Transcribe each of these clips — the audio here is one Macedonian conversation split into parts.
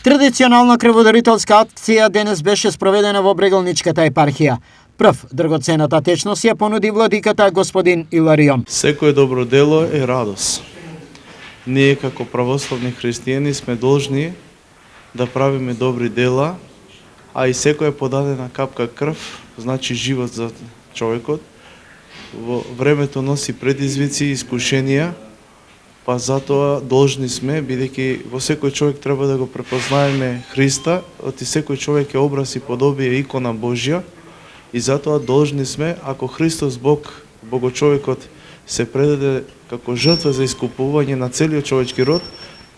Традиционална крводарителска акција денес беше спроведена во Брегалничката епархија. Прв драгоцената течност ја понуди владиката господин Иларион. Секое добро дело е радост. Ние како православни христијани сме должни да правиме добри дела, а и секоја подадена капка крв значи живот за човекот. Во времето носи предизвици и искушенија, па затоа должни сме, бидејќи во секој човек треба да го препознаеме Христа, оти секој човек е образ и подобие икона Божја, и затоа должни сме, ако Христос Бог, Богочовекот, се предаде како жртва за искупување на целиот човечки род,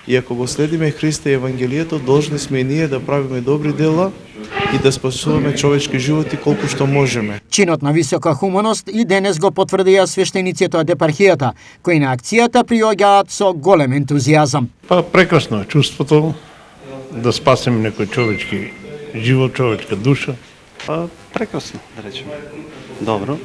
и ако го следиме Христа и Евангелието, должни сме и ние да правиме добри дела и да спасуваме човечки животи колку што можеме. Чинот на висока хуманост и денес го потврдија свештениците од епархијата, кои на акцијата приоѓаат со голем ентузијазам. Прекрасно е чувството да спасиме некој човечки живот, човечка душа. Прекрасно, да речеме. Добро.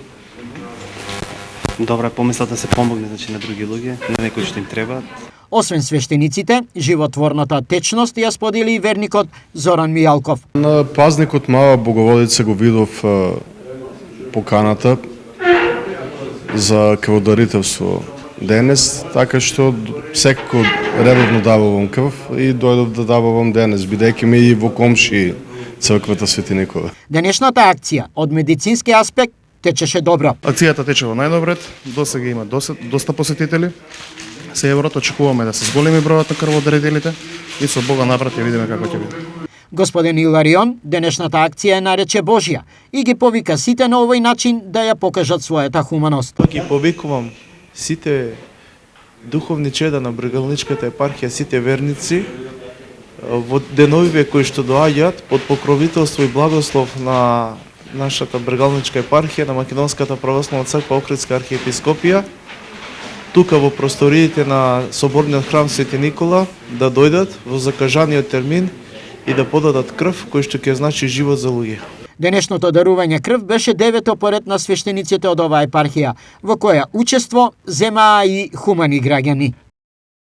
Добра помисла да се помогне на други луѓе, на некои што им требаат. Освен свештениците, животворната течност ја сподели и верникот Зоран Мијалков. На празникот Мала Боговодица го видов поканата за крводарителство денес, така што секако редовно дававам крв и дојдов да дававам денес, бидејќи ми и во комши црквата Свети Никола. Денешната акција од медицински аспект течеше добро. Акцијата тече во најдобар ред, досега има доста посетители. Се еврото очекуваме да се зголеми бројот на крводарителите и со Бога напред ќе видиме како ќе биде. Господин Иларион денешната акција нарече Божја и ги повика сите на овој начин да ја покажат својата хуманост. Ги повикувам сите духовни чеда на Брегалничката епархија, сите верници, во деновиве кои што доаѓаат под покровителство и благослов на нашата Брегалничка епархија, на Македонската православна црква Охридска архиепископија, тука во просториите на соборниот храм Свети Никола, да дојдат во закажаниот термин и да подадат крв кој што ќе значи живот за луѓе. Денешното дарување крв беше девето поред на свештениците од оваа епархија, во која учество земаа и хумани граѓани.